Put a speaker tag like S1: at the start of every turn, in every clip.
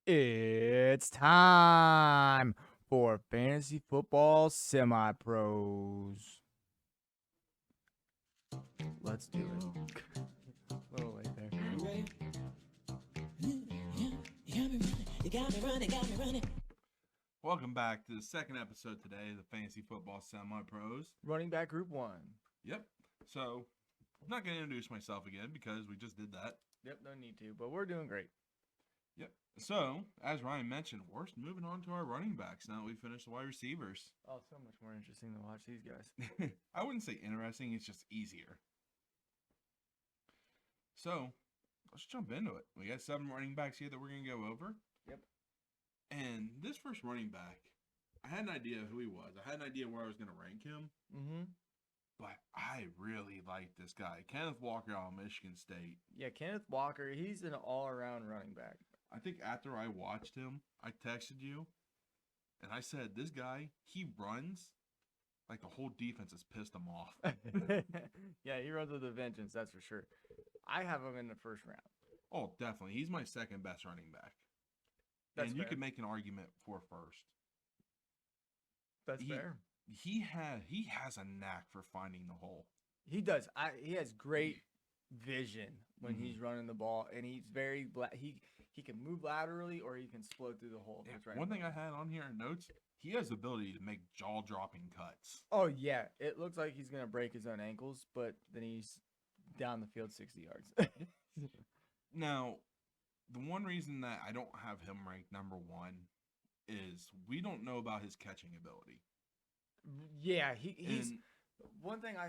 S1: It's time for fantasy football semi-pros. Let's do it. A little late there.
S2: You got me running.
S3: Welcome back to the second episode today of the Fantasy Football Semi-Pros.
S1: Running back group 1.
S3: Yep. So, I'm not going to introduce myself again because we just did that.
S1: Yep, no need to, but we're doing great.
S3: Yep. So, as Ryan mentioned, we're moving on to our running backs now that we finished the wide receivers.
S1: Oh, so much more interesting to watch these guys.
S3: I wouldn't say interesting, it's just easier. So, let's jump into it. We got 7 running backs here that we're going to go over.
S1: Yep.
S3: And this first running back, I had an idea who he was. I had an idea where I was going to rank him.
S1: Mm-hmm.
S3: But I really like this guy. Kenneth Walker out of Michigan State.
S1: Yeah, Kenneth Walker, he's an all-around running back.
S3: I think after I watched him, I texted you, and I said, this guy, he runs like the whole defense has pissed him off.
S1: Yeah, he runs with a vengeance, that's for sure. I have him in the first round.
S3: Oh, definitely. He's my second best running back.
S1: That's
S3: and you
S1: fair.
S3: could make an argument for first.
S1: That's fair.
S3: He has a knack for finding the hole.
S1: He does. He has great vision when he's running the ball, and he's very he can move laterally or he can explode through the hole.
S3: Yeah,
S1: That's right.
S3: one thing I had on here in notes, he has the ability to make jaw-dropping cuts.
S1: Oh yeah, it looks like he's gonna break his own ankles, but then he's down the field 60 yards.
S3: Now, the one reason that I don't have him ranked number 1 is we don't know about his catching ability.
S1: Yeah, he's
S3: And
S1: one thing I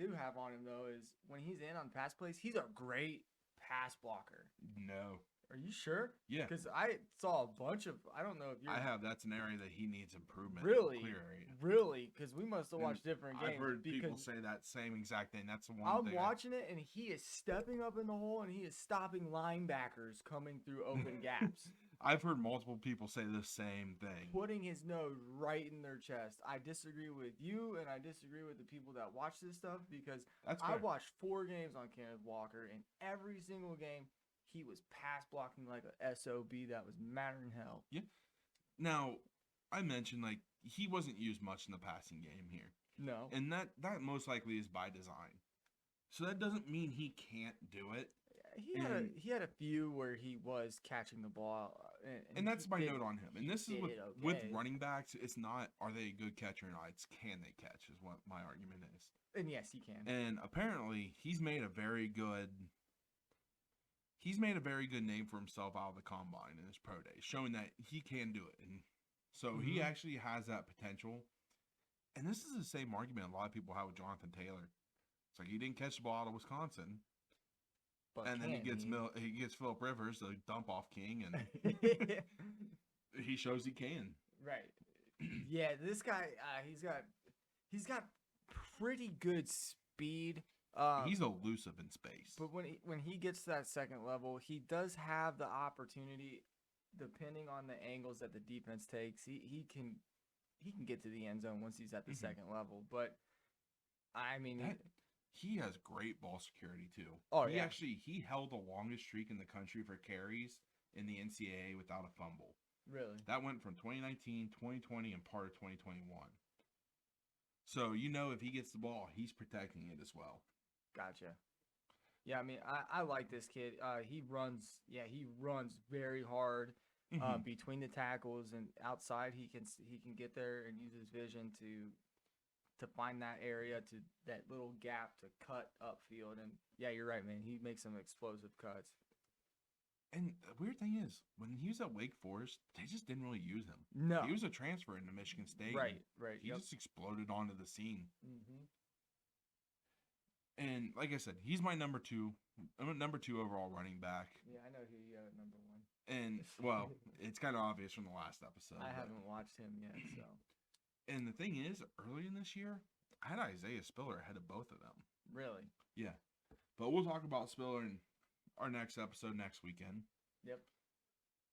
S1: do have on him though is when he's in on pass plays, he's a great pass blocker.
S3: no.
S1: Are you sure?
S3: Yeah.
S1: Because I saw a bunch of I don't know if you're
S3: That's an area that he needs improvement.
S1: really
S3: Clear area.
S1: really because we must have
S3: And
S1: watched different games.
S3: I've heard people
S1: because
S3: say that same exact thing. That's the one
S1: I'm
S3: thing.
S1: watching it and he is stepping up in the hole and he is stopping linebackers coming through open gaps.
S3: I've heard multiple people say the same thing.
S1: Putting his nose right in their chest. I disagree with you, and I disagree with the people that watch this stuff because
S3: That's
S1: I
S3: fair.
S1: watched 4 games on Kenneth Walker, and every single game he was pass blocking like a SOB that was madder than hell.
S3: Yeah. Now, I mentioned like he wasn't used much in the passing game here,
S1: No.
S3: and that most likely is by design. So that doesn't mean he can't do it.
S1: He had a few where he was catching the ball,
S3: And that's
S1: he
S3: my
S1: did-
S3: note on him. And this is
S1: did
S3: with
S1: okay.
S3: running backs, it's not are they a good catcher or not. It's can they catch is what my argument is.
S1: And yes, he can.
S3: And apparently, he's made a very good name for himself out of the combine in his pro days, showing that he can do it. And so he actually has that potential. And this is the same argument a lot of people have with Jonathan Taylor. It's like he didn't catch the ball out of Wisconsin,
S1: But
S3: and then he
S1: can
S3: gets Phillip Rivers, the dump off king, and he shows he can.
S1: Right. Yeah, this guy, he's got pretty good speed.
S3: He's elusive in space.
S1: But when he gets to that second level, he does have the opportunity, depending on the angles that the defense takes. He can get to the end zone once he's at the second level. But I mean,
S3: He has great ball security too.
S1: Oh,
S3: he
S1: yeah.
S3: he held the longest streak in the country for carries in the NCAA without a fumble.
S1: really.
S3: That went from 2019, 2020, and part of 2021. So if he gets the ball, he's protecting it as well.
S1: Gotcha. Yeah, I mean, I like this kid. He runs very hard between the tackles and outside. He can get there and use his vision to find that area, to that little gap to cut upfield. And yeah, you're right, man. He makes some explosive cuts.
S3: And the weird thing is, when he was at Wake Forest, they just didn't really use him.
S1: No.
S3: He was a transfer into Michigan State.
S1: Right.
S3: He just exploded onto the scene.
S1: Mm-hmm.
S3: And like I said, he's my number 2. I'm a number 2 overall running back.
S1: Yeah, I know who you got at number 1.
S3: And, well, it's kind of obvious from the last episode.
S1: I
S3: but-
S1: haven't watched him yet, so.
S3: And the thing is, early in this year, I had Isaiah Spiller ahead of both of them.
S1: Really?
S3: Yeah. But we'll talk about Spiller in our next episode next weekend.
S1: Yep.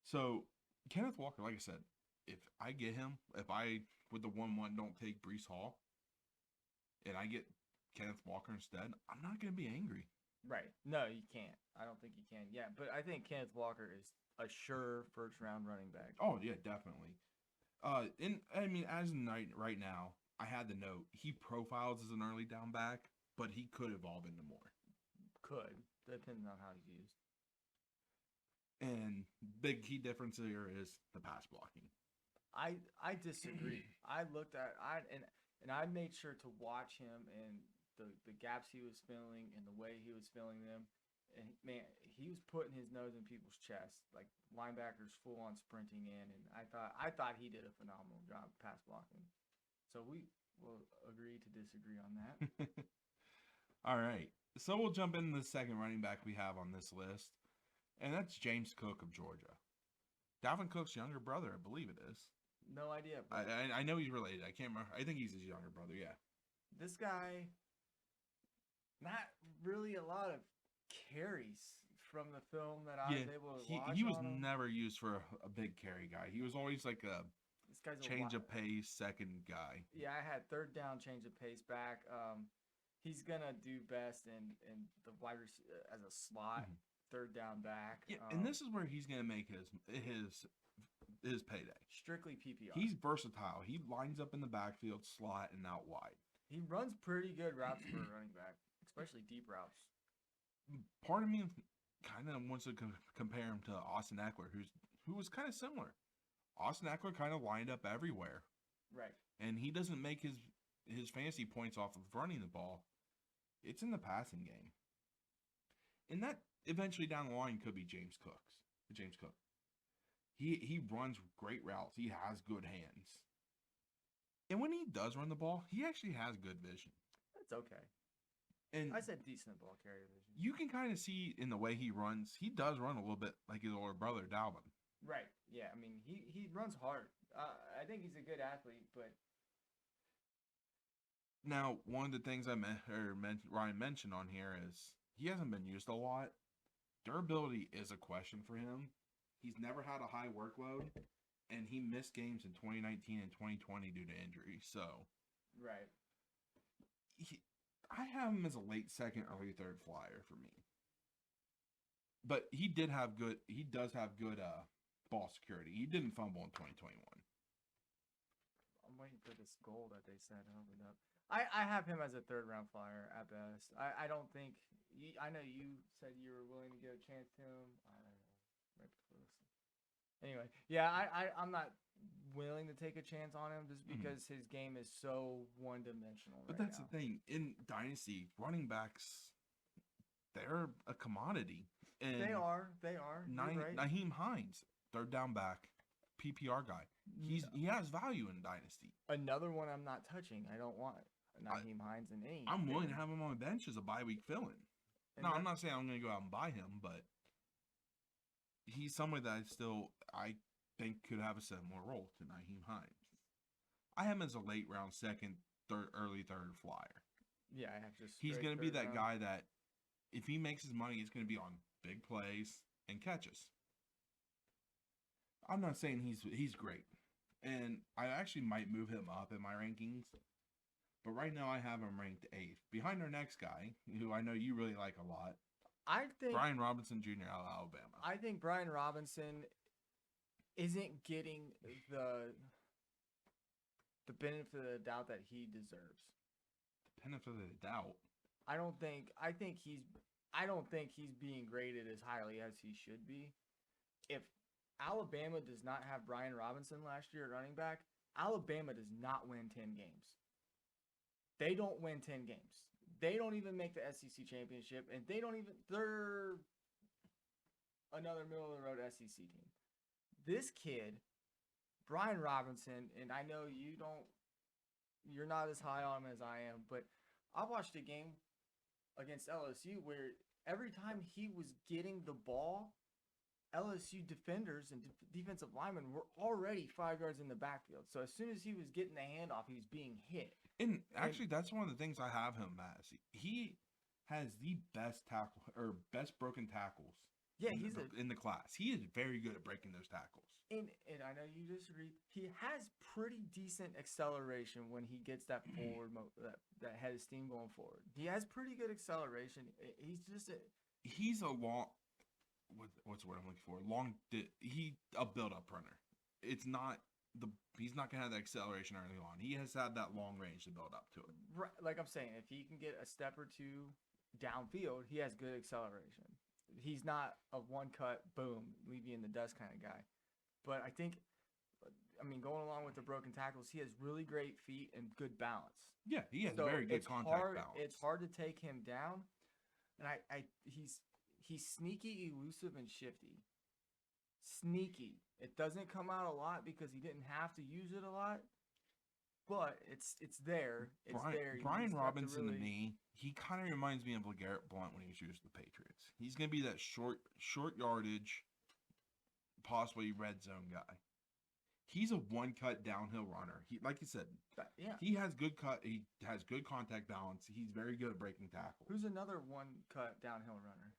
S3: So, Kenneth Walker, like I said, if I get him, if I, with the 1-1, don't take Brees Hall, and I get Kenneth Walker instead, I'm not going to be angry.
S1: Right. No, you can't. I don't think you can. Yeah, but I think Kenneth Walker is a sure first round running back.
S3: Oh yeah, definitely. And I mean, as of right now, I had the note he profiles as an early down back, but he could evolve into more.
S1: Could, depending on how he's used.
S3: And big key difference here is the pass blocking.
S1: I disagree. I looked at and I made sure to watch him and the gaps he was filling and the way he was filling them. And man, he was putting his nose in people's chests, like linebackers full on sprinting in. And I thought he did a phenomenal job pass blocking. So we will agree to disagree on that.
S3: All right. So we'll jump into the second running back we have on this list, and that's James Cook of Georgia. Dalvin Cook's younger brother, I believe it is.
S1: No idea.
S3: I know he's related. I can't remember. I think he's his younger brother, yeah.
S1: This guy, not really a lot of carries from the film that I was able to watch.
S3: He was
S1: on him.
S3: never used for a big carry guy. He was always like a
S1: This guy's
S3: change of pace second guy.
S1: Yeah, I had third down, change of pace back. He's gonna do best in the as a slot, third down back.
S3: Yeah, and this is where he's gonna make his payday.
S1: Strictly PPR.
S3: He's versatile. He lines up in the backfield, slot, and out wide.
S1: He runs pretty good routes for a running back, especially deep routes.
S3: Part of me kind of wants to compare him to Austin Eckler, who was kind of similar. Austin Eckler kind of lined up everywhere,
S1: right?
S3: And he doesn't make his fantasy points off of running the ball. It's in the passing game, and that eventually down the line could be James Cook. He runs great routes. He has good hands. And when he does run the ball, he actually has good vision.
S1: That's okay.
S3: And
S1: I said decent ball carrier vision.
S3: You can kind of see in the way he runs, he does run a little bit like his older brother, Dalvin.
S1: Right. Yeah. I mean, he runs hard. I think he's a good athlete, but
S3: now one of the things Ryan mentioned on here is he hasn't been used a lot. Durability is a question for him. He's never had a high workload, and he missed games in 2019 and 2020 due to injury. So,
S1: right.
S3: I have him as a late second, early third flyer for me. But he does have good ball security. He didn't fumble in 2021.
S1: I'm waiting for this goal that they said opened up. I have him as a third round flyer at best. I don't think I know you said you were willing to give a chance to him. I don't know. Anyway, yeah, I'm not willing to take a chance on him just because his game is so one dimensional.
S3: But that's the thing. In Dynasty, running backs, they're a commodity. And
S1: they are. Right.
S3: Nyheim Hines, third down back, PPR guy. He has value in Dynasty.
S1: Another one I'm not touching. I don't want Nyheim Hines in any.
S3: I'm willing to have him on the bench as a bye week fill-in. No, I'm not saying I'm going to go out and buy him, but he's somebody that I think could have a similar role to Nyheim Hines. I have him as a late round second, early third flyer.
S1: Yeah, I have just.
S3: He's going to be that guy that if he makes his money, it's going to be on big plays and catches. I'm not saying he's great, and I actually might move him up in my rankings. But right now I have him ranked 8th, behind our next guy, who I know you really like a lot.
S1: I think
S3: Brian Robinson Jr. out of Alabama.
S1: I think Brian Robinson isn't getting the benefit of the doubt that he deserves.
S3: The benefit of the doubt.
S1: I don't think he's being graded as highly as he should be. If Alabama does not have Brian Robinson last year at running back, Alabama does not win 10 games. They don't win 10 games. They don't even make the SEC championship, and they're another middle-of-the-road SEC team. This kid, Brian Robinson, and I know you're not as high on him as I am, but I watched a game against LSU where every time he was getting the ball, LSU defenders and defensive linemen were already 5 yards in the backfield. So as soon as he was getting the handoff, he was being hit.
S3: And actually, that's one of the things I have him as. He has the best tackle or best broken tackles
S1: Yeah, he's
S3: in the class. He is very good at breaking those tackles.
S1: and I know you disagree. He has pretty decent acceleration when he gets that forward that head of steam going forward. He has pretty good acceleration. He's
S3: a long what's the word I'm looking for? A build up runner. It's not he's not gonna have that acceleration early on. He has had that long range to build up to it.
S1: right, like I'm saying, if he can get a step or two downfield, he has good acceleration. He's not a one cut, boom, leave you in the dust kind of guy. But I think, going along with the broken tackles, he has really great feet and good balance.
S3: Yeah, he has very good contact balance.
S1: It's hard to take him down, and he's sneaky, elusive, and shifty. Sneaky. It doesn't come out a lot because he didn't have to use it a lot, but it's there.
S3: Brian Robinson to me, he kind of reminds me of LeGarrette Blount when he was used with the Patriots. He's gonna be that short yardage, possibly red zone guy. He's a one cut downhill runner. He, like you said, he has good cut. He has good contact balance. He's very good at breaking tackles.
S1: Who's another one cut downhill runner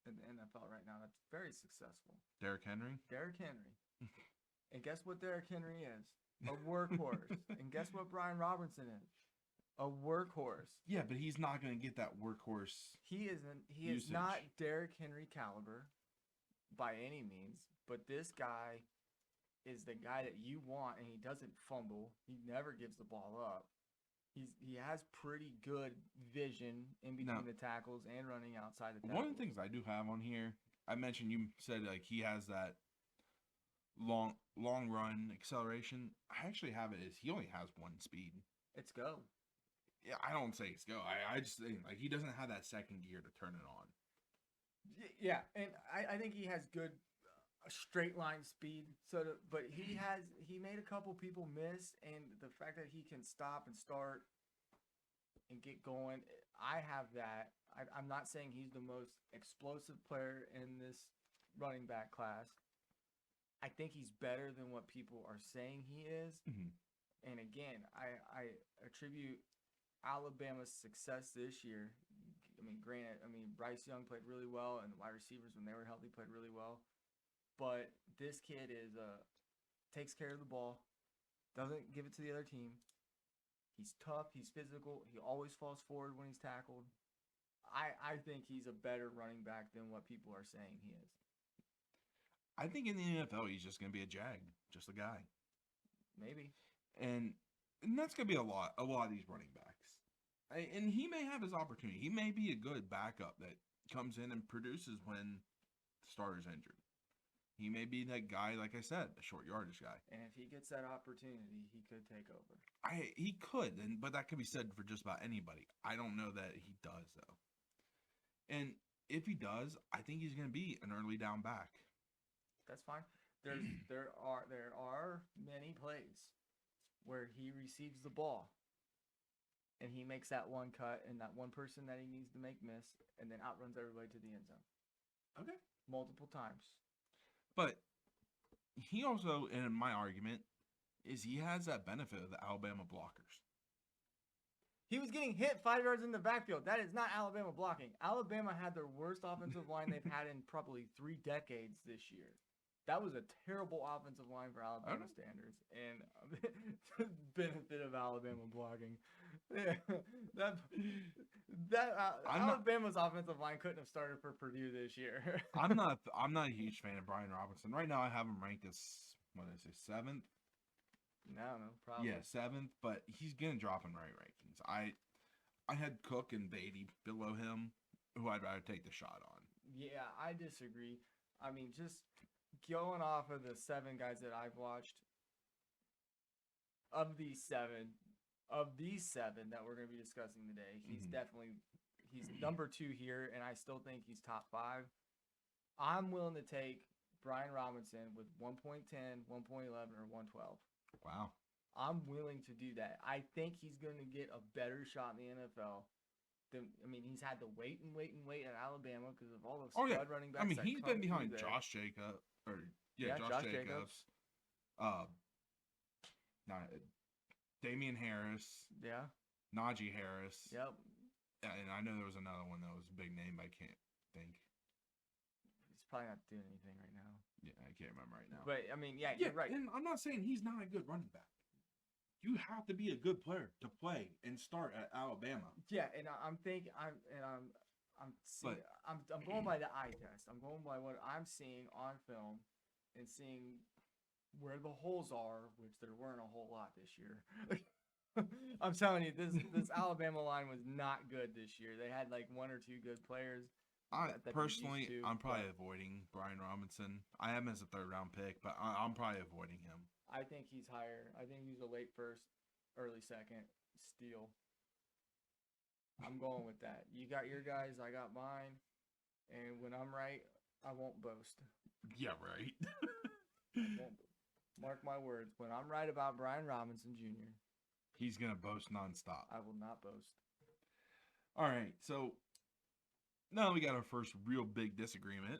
S1: in the NFL right now that's very successful?
S3: Derrick Henry.
S1: And guess what Derrick Henry is? A workhorse. And guess what Brian Robinson is? A workhorse.
S3: Yeah, but he's not going to get that workhorse.
S1: He is not Derrick Henry caliber by any means, but this guy is the guy that you want, and he doesn't fumble. He never gives the ball up. He has pretty good vision in between the tackles and running outside the tackles.
S3: One of the things I do have on here, I mentioned you said like he has that long run acceleration. I actually have it as he only has one speed.
S1: It's go.
S3: Yeah, I don't say it's go. I just think like he doesn't have that second gear to turn it on.
S1: Yeah, and I think he has good straight line speed. But he made a couple people miss, and the fact that he can stop and start and get going, I have that. I'm not saying he's the most explosive player in this running back class. I think he's better than what people are saying he is.
S3: Mm-hmm.
S1: And again, I attribute Alabama's success this year. Granted, Bryce Young played really well, and the wide receivers, when they were healthy, played really well. But this kid takes care of the ball, doesn't give it to the other team. He's tough. He's physical. He always falls forward when he's tackled. I think he's a better running back than what people are saying he is.
S3: I think in the NFL, he's just going to be a jag, just a guy.
S1: Maybe.
S3: And that's going to be a lot of these running backs. And he may have his opportunity. He may be a good backup that comes in and produces when the starter's injured. He may be that guy, like I said, a short yardage guy.
S1: And if he gets that opportunity, he could take over.
S3: He could, but that could be said for just about anybody. I don't know that he does, though. And if he does, I think he's going to be an early down back.
S1: That's fine. There are many plays where he receives the ball and he makes that one cut and that one person that he needs to make miss and then outruns everybody to the end zone.
S3: Okay.
S1: Multiple times.
S3: But he also, in my argument, is he has that benefit of the Alabama blockers.
S1: He was getting hit 5 yards in the backfield. That is not Alabama blocking. Alabama had their worst offensive line they've had in probably 3 decades this year. That was a terrible offensive line for Alabama standards, and benefit of Alabama blocking. Alabama's offensive line couldn't have started for Purdue this year.
S3: I'm not a huge fan of Brian Robinson. Right now, I have him ranked as 7th.
S1: No, probably.
S3: Yeah, 7th, but he's gonna drop in right rankings. I had Cook and Beatty below him, who I'd rather take the shot on.
S1: Yeah, I disagree. Just going off of the 7 guys that I've watched, of these seven that we're going to be discussing today, he's number 2 here, and I still think he's top 5. I'm willing to take Brian Robinson with 1.10, 1.11, or 112.
S3: Wow.
S1: I'm willing to do that. I think he's going to get a better shot in the NFL. He's had to wait at Alabama because of all those stud running backs.
S3: He's been behind Josh Jacobs. Josh Jacobs. Damian Harris.
S1: Yeah.
S3: Najee Harris.
S1: Yep.
S3: And I know there was another one that was a big name, but I can't think.
S1: probably not doing anything right now.
S3: Yeah, I can't remember right now.
S1: But I mean, yeah,
S3: Yeah,
S1: you're right.
S3: and I'm not saying he's not a good running back. You have to be a good player to play and start at Alabama.
S1: Yeah, and I'm seeing,
S3: But-
S1: I'm going by the eye test. I'm going by what I'm seeing on film, and seeing where the holes are, which there weren't a whole lot this year. I'm telling you, this Alabama line was not good this year. They had like one or two good players. that they're used
S3: Personally,
S1: to,
S3: I'm probably
S1: but
S3: avoiding Brian Robinson. I have him as a 3rd round pick, but I'm probably avoiding him.
S1: I think he's higher. I think he's a late first, early second steal. I'm going with that. You got your guys, I got mine, and when I'm right, I won't boast.
S3: Yeah, right.
S1: Won't Mark my words. When I'm right about Brian Robinson Jr.,
S3: He's gonna boast nonstop.
S1: I will not boast.
S3: All right, so now we got our first real big disagreement.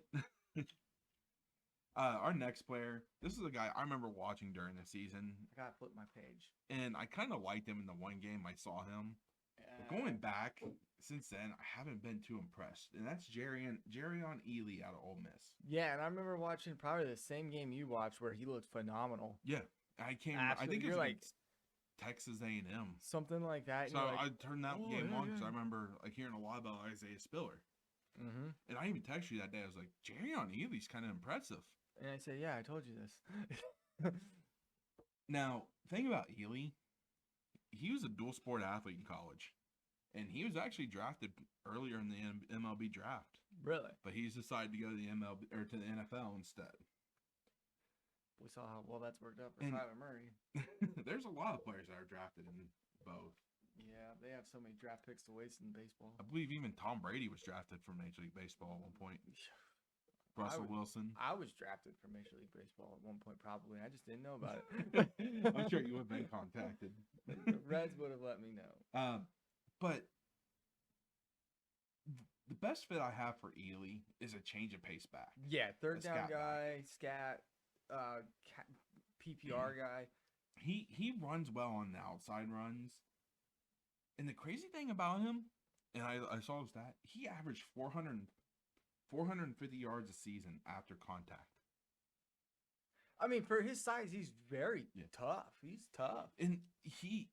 S3: Our next player, this is a guy I remember watching during the season,
S1: I gotta flip my page.
S3: and I kind of liked him in the one game I saw him. But going back since then, I haven't been too impressed, and that's Jerrion Ely out of Ole Miss.
S1: Yeah, and I remember watching probably the same game you watched where he looked phenomenal.
S3: Yeah, I can't. I
S1: Absolutely,
S3: think it
S1: you're
S3: was
S1: like
S3: against Texas A&M.
S1: something like that. and
S3: So
S1: you're like,
S3: I turned that
S1: "Oh,
S3: game
S1: yeah,
S3: on because
S1: yeah."
S3: I remember like hearing a lot about Isaiah Spiller,
S1: mm-hmm.
S3: and I even texted you that day. I was like, Jerrion Ely's kind of impressive.
S1: And I said, yeah, I told you this.
S3: Now, thing about Ely, he was a dual sport athlete in college, and he was actually drafted earlier in the MLB draft,
S1: Really?
S3: but he's decided to go to the MLB or to the NFL instead.
S1: We saw how well that's worked out for
S3: And-
S1: Kyler Murray.
S3: There's a lot of players that are drafted in both.
S1: Yeah, they have so many draft picks to waste in baseball.
S3: I believe even Tom Brady was drafted from Major League Baseball at one point. Russell
S1: would-
S3: Wilson.
S1: I was drafted from Major League Baseball at one point, probably. I just didn't know about it.
S3: I'm sure you would have been contacted.
S1: The Reds would have let me know.
S3: But the best fit I have for Ely is a change of pace back.
S1: Yeah, third
S3: A
S1: down
S3: scat back.
S1: guy, scat, PPR guy.
S3: He runs well on the outside runs. And the crazy thing about him, and I saw his stat, he averaged 450 yards a season after contact.
S1: I mean, for his size, he's very
S3: Yeah.
S1: tough. He's tough.
S3: And he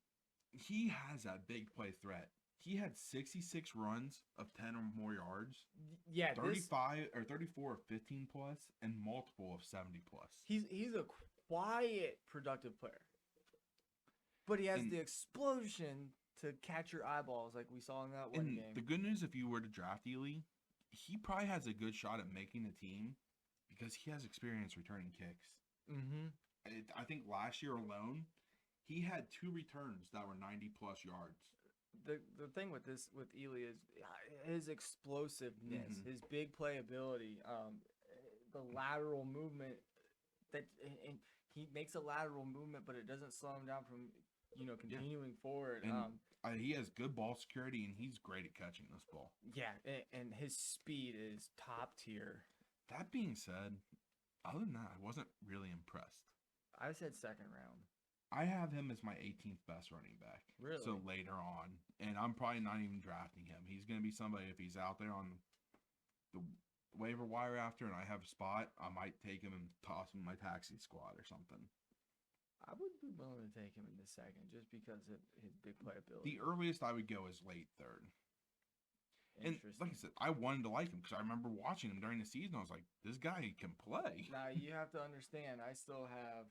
S3: has that big play threat. He had 66 runs of 10 or more yards,
S1: Yeah,
S3: 35 or 34 of 15 plus, and multiple of 70 plus.
S1: he's a quiet, productive player. But he has
S3: And-
S1: the explosion to catch your eyeballs like we saw in that one
S3: And
S1: game.
S3: the good news, if you were to draft Ely, he probably has a good shot at making the team because he has experience returning kicks.
S1: Mm-hmm.
S3: I think last year alone, he had 2 returns that were 90 plus yards.
S1: The thing with Ely is his explosiveness,
S3: Mhm.
S1: his big playability, the lateral movement and he makes a lateral movement, but it doesn't slow him down from continuing forward.
S3: And he has good ball security, and he's great at catching this ball.
S1: Yeah, and his speed is top tier.
S3: That being said, other than that, I wasn't really impressed.
S1: I said second round.
S3: I have him as my 18th best running back.
S1: Really?
S3: So later on, and I'm probably not even drafting him. He's going to be somebody, if he's out there on the waiver wire after and I have a spot, I might take him and toss him in my taxi squad or something.
S1: I would be willing to take him in the second just because of his big playability.
S3: The earliest I would go is late 3rd. And
S1: Interesting.
S3: like I said, I wanted to like him because I remember watching him during the season. I was like, this guy can play.
S1: Now you have to understand, I still have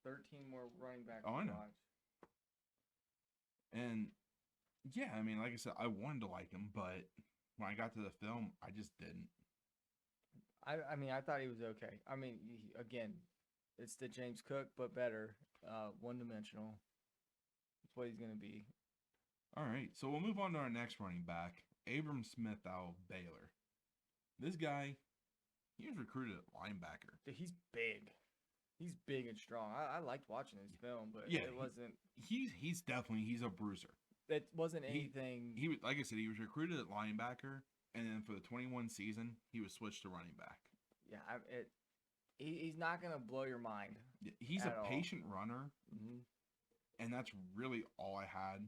S1: 13 more running backs
S3: Oh, I
S1: to
S3: know.
S1: watch.
S3: And yeah, I mean, like I said, I wanted to like him, but when I got to the film, I just didn't.
S1: I mean, I thought he was okay. I mean, again, it's the James Cook, but better, one-dimensional. That's what he's gonna be.
S3: All right, so we'll move on to our next running back, Abram Smith out of Baylor. This guy, he was recruited at linebacker.
S1: Dude, he's big. He's big and strong. I liked watching his film, but
S3: Yeah,
S1: it wasn't.
S3: He's definitely a bruiser.
S1: It wasn't
S3: he-
S1: anything.
S3: He was, like I said, he was recruited at linebacker, and then for the 21 season, he was switched to running back.
S1: Yeah, he's not gonna blow your mind.
S3: He's
S1: At
S3: a
S1: all.
S3: patient runner,
S1: Mm-hmm.
S3: and that's really all I had.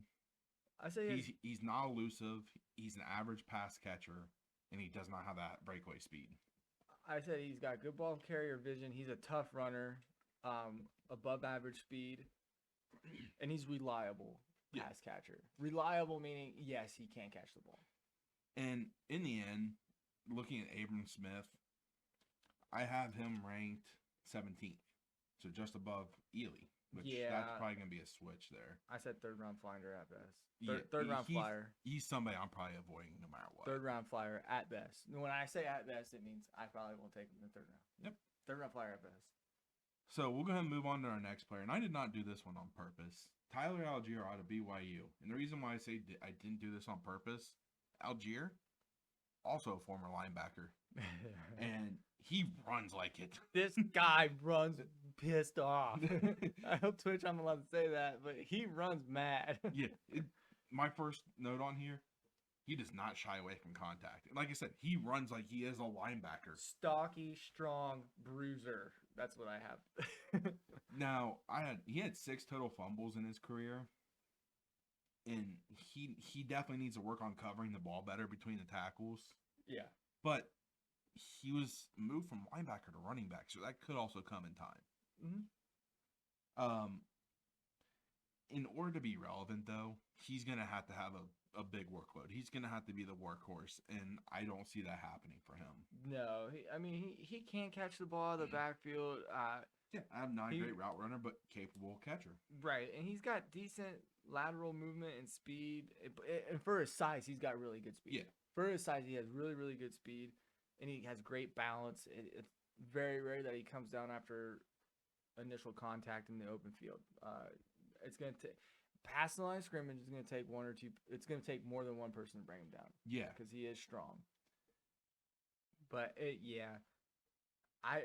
S1: I say
S3: He's not elusive. He's an average pass catcher. and he does not have that breakaway speed.
S1: I said he's got good ball carrier vision. He's a tough runner, above average speed, and he's reliable
S3: Yeah.
S1: pass catcher. Reliable meaning, yes, he can catch the ball.
S3: And in the end, looking at Abram Smith, I have him ranked 17th, so just above Ely, which that's
S1: Yeah.
S3: probably going to be a switch there.
S1: I said third round flyer at best.
S3: Yeah,
S1: Third round
S3: he's-
S1: flyer.
S3: He's somebody I'm probably avoiding no matter what.
S1: Third round flyer at best. When I say at best, it means I probably won't take him in the third round.
S3: Yep.
S1: Third round flyer at best.
S3: So we'll go ahead and move on to our next player. And I did not do this one on purpose. Tyler Algier out of BYU. And the reason why I say I didn't do this on purpose, Algier, also a former linebacker. And he runs like it.
S1: This guy runs pissed off. I hope Twitch I'm allowed to say that, but he runs mad.
S3: Yeah. My first note on here, he does not shy away from contact. And like I said, he runs like he is a linebacker.
S1: Stocky, strong bruiser. That's what I have.
S3: Now, he had 6 total fumbles in his career. And he definitely needs to work on covering the ball better between the tackles.
S1: Yeah.
S3: But he was moved from linebacker to running back, so that could also come in time.
S1: Mm-hmm.
S3: In order to be relevant, though, he's going to have a big workload. He's going to have to be the workhorse, and I don't see that happening for him.
S1: No, he can't catch the ball out of the backfield.
S3: Yeah, I'm not a great route runner, but capable catcher.
S1: Right, and he's got decent lateral movement and speed. And for his size, he's got really good speed.
S3: Yeah.
S1: For his size, he has really, really good speed, and he has great balance. It's very rare that he comes down after initial contact in the open field. It's going to take past the line of scrimmage. It's going to take one or two. It's going to take more than one person to bring him down.
S3: Yeah,
S1: because he is strong. But I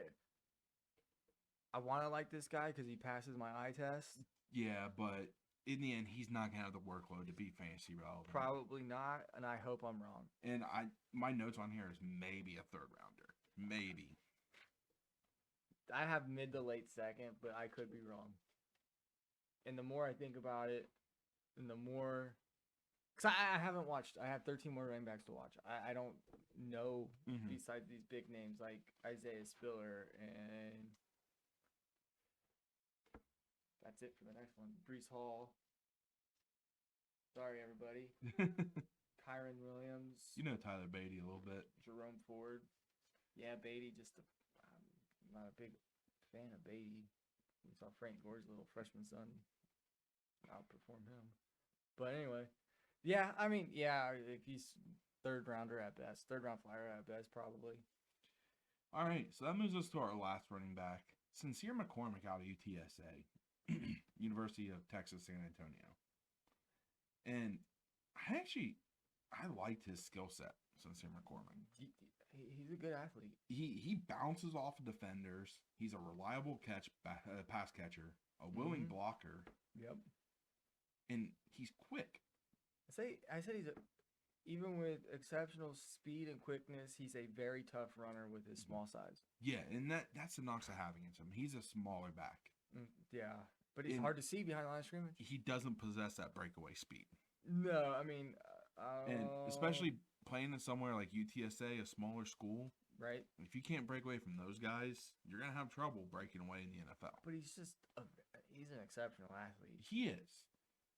S1: want to like this guy because he passes my eye test.
S3: Yeah, but in the end, he's not gonna have the workload to be fantasy relevant.
S1: Probably not, and I hope I'm wrong.
S3: And my notes on here is maybe a third rounder, maybe.
S1: I have mid to late second, but I could be wrong. And the more I think about it, and the more, because I haven't watched. I have 13 more running backs to watch. I don't know besides these big names like Isaiah Spiller, and that's it for the next one. Brees Hall. Sorry, everybody. Kyron Williams.
S3: You know Tyler Beatty a little bit.
S1: Jerome Ford. Yeah, Beatty. I'm not a big fan of Beatty. We saw Frank Gore's little freshman son outperform him. But anyway, yeah, he's third rounder at best. Third round flyer at best, probably.
S3: All right, so that moves us to our last running back, Sincere McCormick out of UTSA, University of Texas, San Antonio. And I liked his skill set, Sincere McCormick.
S1: He's a good athlete.
S3: He bounces off of defenders. He's a reliable pass catcher, a willing blocker.
S1: Yep.
S3: And he's quick.
S1: I said even with exceptional speed and quickness, he's a very tough runner with his small size.
S3: Yeah, and that's the knocks I have against him. He's a smaller back.
S1: Yeah, but he's hard to see behind the line of scrimmage.
S3: He doesn't possess that breakaway speed.
S1: No,
S3: and especially playing in somewhere like UTSA, a smaller school,
S1: right?
S3: If you can't break away from those guys, you're gonna have trouble breaking away in the NFL.
S1: But he's an exceptional athlete.
S3: He is,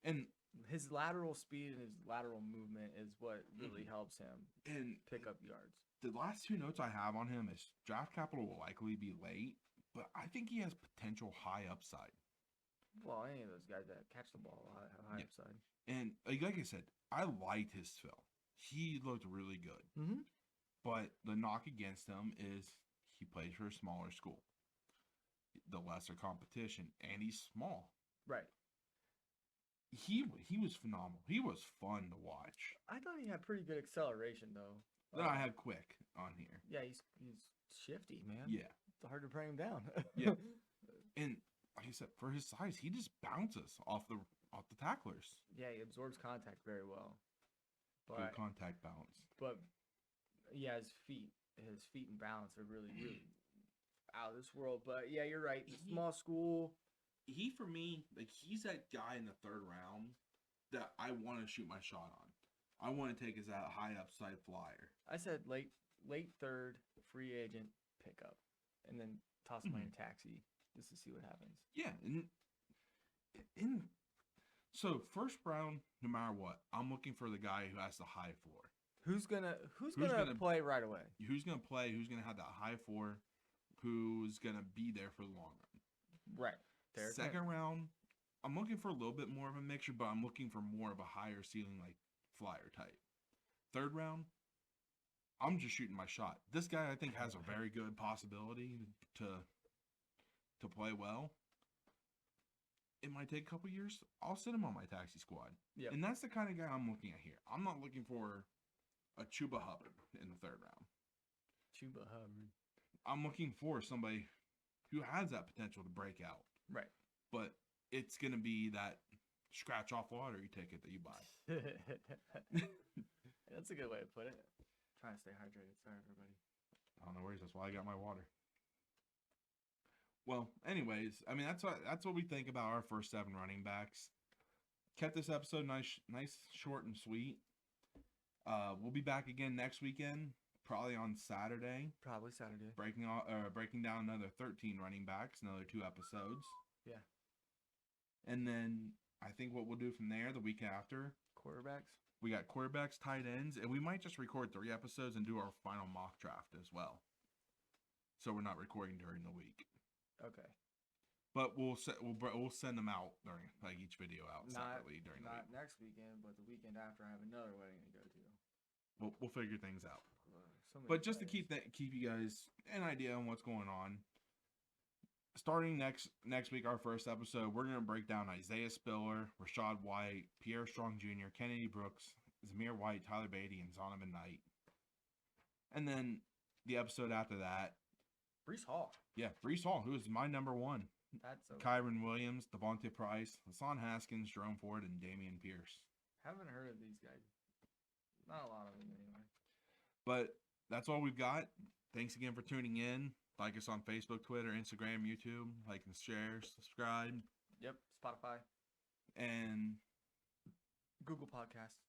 S3: and
S1: his lateral speed and his lateral movement is what really helps him
S3: and
S1: pick up yards.
S3: The last 2 notes I have on him is draft capital will likely be late, but I think he has potential high upside.
S1: Well, any of those guys that catch the ball have high upside.
S3: And like I said, I liked his film. He looked really good.
S1: Mm-hmm.
S3: But the knock against him is he plays for a smaller school. The lesser competition, and he's small.
S1: Right.
S3: He was phenomenal. He was fun to watch.
S1: I thought he had pretty good acceleration, though.
S3: Then I had quick on here.
S1: Yeah, he's shifty, man.
S3: Yeah.
S1: It's hard to bring him down.
S3: Yeah. And like I said, for his size, he just bounces off the tacklers.
S1: Yeah, he absorbs contact very well.
S3: Good contact balance.
S1: But yeah, his feet and balance are really, really out of this world. But yeah, you're right. Small school.
S3: He, for me, like, he's that guy in the third round that I want to shoot my shot on. I want to take as that high upside flyer.
S1: I said late third free agent pickup, and then toss him in a taxi just to see what happens.
S3: Yeah, so first round, no matter what, I'm looking for the guy who has the high floor.
S1: Who's gonna play right away?
S3: Who's gonna play? Who's gonna have that high floor? Who's gonna be there for the long run?
S1: Right.
S3: Second round, I'm looking for a little bit more of a mixture, but I'm looking for more of a higher ceiling, like flyer type. Third round, I'm just shooting my shot. This guy, I think, has a very good possibility to play well. It might take a couple years. I'll sit him on my taxi squad.
S1: Yeah.
S3: And that's the kind of guy I'm looking at here. I'm not looking for a Chuba Hubbard in the third round.
S1: Chuba Hubbard.
S3: I'm looking for somebody who has that potential to break out.
S1: Right.
S3: But it's going to be that scratch off lottery ticket that you buy.
S1: That's a good way to put it. Trying to stay hydrated. Sorry, everybody.
S3: Oh, no worries. That's why I got my water. Well, anyways, I mean, that's what we think about our first 7 running backs. Kept this episode nice, short and sweet. We'll be back again next weekend, probably on Saturday.
S1: Probably Saturday.
S3: Breaking down another 13 running backs, another 2 episodes.
S1: Yeah.
S3: And then I think what we'll do from there the week after.
S1: Quarterbacks.
S3: We got quarterbacks, tight ends, and we might just record 3 episodes and do our final mock draft as well. So we're not recording during the week.
S1: Okay.
S3: But we'll send them out during each video out separately during the week.
S1: Not next weekend, but the weekend after I have another wedding to go to.
S3: We'll figure things out.
S1: But
S3: just to keep you guys an idea on what's going on. Starting next week, our first episode, we're gonna break down Isaiah Spiller, Rashad White, Pierre Strong Jr., Kennedy Brooks, Zamir White, Tyler Beatty, and Zonovan Knight. And then the episode after that,
S1: Breece Hall.
S3: Yeah, Breece Hall, who is my number 1.
S1: That's okay.
S3: Kyron Williams, Devontae Price, Hassan Haskins, Jerome Ford, and Damian Pierce.
S1: Haven't heard of these guys. Not a lot of them anyway.
S3: But that's all we've got. Thanks again for tuning in. Like us on Facebook, Twitter, Instagram, YouTube. Like and share, subscribe.
S1: Yep, Spotify.
S3: And
S1: Google Podcasts.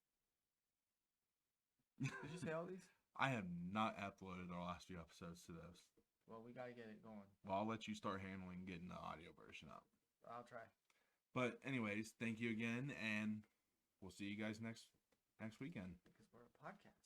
S1: Did you say all these?
S3: I have not uploaded our last few episodes to those.
S1: Well, we got to get it going.
S3: Well, I'll let you start handling getting the audio version up.
S1: I'll try.
S3: But anyways, thank you again, and we'll see you guys next weekend.
S1: Because we're a podcast.